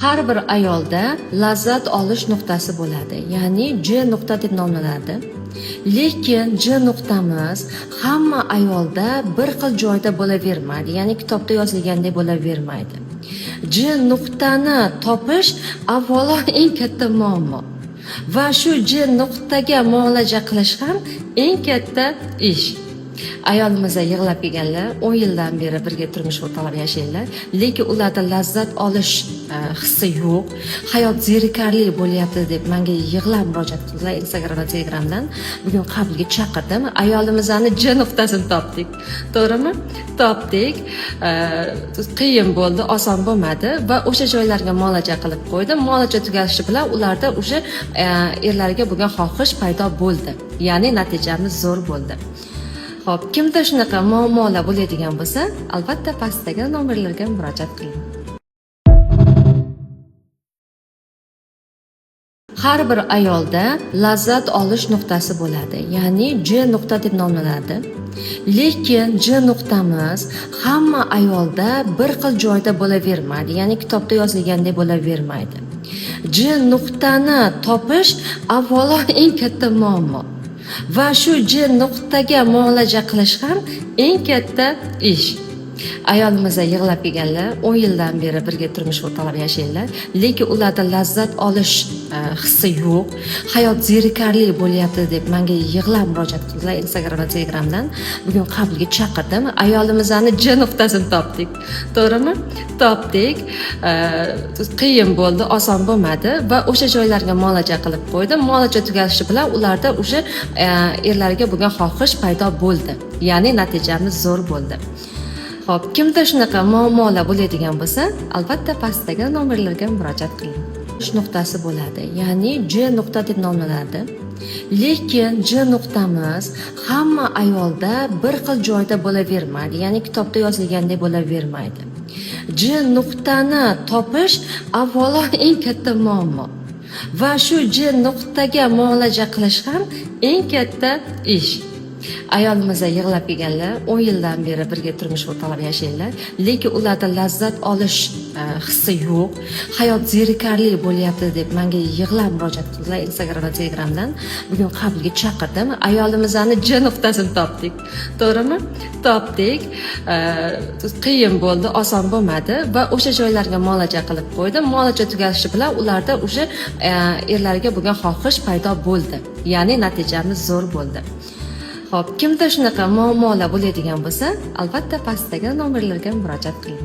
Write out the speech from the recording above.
Har bir ayolda lazzat olish nuqtasi bo'ladi, ya'ni J nuqta deb nomlanadi. Lekin J nuqtamiz hamma ayolda bir xil joyda bo'lavermaydi, ya'ni kitobda yozilgandek bo'lavermaydi. J nuqtani topish avvalo eng katta muammo. Va shu J nuqtaga muolaja qilish ham eng katta ish. Ayolimizlar yig'lab kelganlar, 10 yildan beri birga turmush o'rtoqlar yashaylar, lekin ularda lazzat olish hissi yo'q. Hayot zerikarli bo'lyapti deb menga yig'lab murojaat qildilar Instagram va Telegramdan. Bugun qabulga chaqirdim. Ayolimizning J nuqtasini topdik. To'g'rimi? Topdik. Qiyin bo'ldi, oson bo'lmadi va o'sha joylarga muolaja qilib qo'ydim. Muolaja tugashi bilan ularda o'sha erlarga bo'lgan xohish paydo bo'ldi. Ya'ni natijamiz zo'r bo'ldi. Xo'p, kimda shunaqa muammolar bo'ladigan bo'lsa, albatta pastdagi nomerlarga murojaat qiling. Har bir ayolda lazzat olish nuqtasi bo'ladi, ya'ni J nuqta deb nomlanadi. Lekin J nuqtamiz hamma ayolda bir xil joyda bo'lavermaydi, ya'ni kitobda yozilgandek bo'lavermaydi. J nuqtani topish avvalo eng katta muammo. Va shu J nuqtaga muolaja qilish ham eng katta ish. Ayolimizlar yig'lab kelganlar, 10 yildan beri birga turmush o'rtoqlar yashaylar, lekin ularda lazzat olish hissi yo'q. Hayot zerikarli bo'lyapti deb menga yig'lab murojaat qildilar Instagram va Telegramdan. Bugun qabulga chaqirdim. Ayolimizning J nuqtasini topdik. To'g'rimi? Topdik. Qiyin bo'ldi, oson bo'lmadi va o'sha joylarga muolaja qilib qo'ydim. Muolaja tugashi bilan ularda o'sha erlarga bo'lgan xohish paydo bo'ldi. Ya'ni natijamiz zo'r bo'ldi. Xo'p, kimda shunaqa muammolar bo'ladigan bo'lsa, albatta pastdagi nomerlarga murojaat qiling. Shu nuqtasi bo'ladi, ya'ni J nuqta deb nomlanadi. Lekin J nuqtamiz hamma ayolda bir xil joyda bo'lavermaydi, ya'ni kitobda yozilgandek bo'lavermaydi. J nuqtani topish avvalo eng katta muammo. Va shu J nuqtaga muolaja qilish ham eng katta ish. Ayolimizlar yig'lab kelganlar, 10 yildan beri birga turmush o'rtoqlar yashaylar, lekin ularda lazzat olish hissi yo'q. Hayot zerikarli bo'lyapti deb menga yig'lab murojaat qildilar Instagram va Telegramdan. Bugun qabulga chaqirdim. Ayolimizning J nuqtasini topdik. To'g'rimi? Topdik. Qiyin bo'ldi, oson bo'lmadi va o'sha joylarga muolaja qilib qo'ydim. Muolaja tugashi bilan ularda o'sha erlarga bo'lgan xohish paydo bo'ldi. Ya'ni natijamiz zo'r bo'ldi. Xo'p, kimda shunaqa muammolar bo'ladigan bo'lsa, albatta pastdagi nomerlarga murojaat qiling.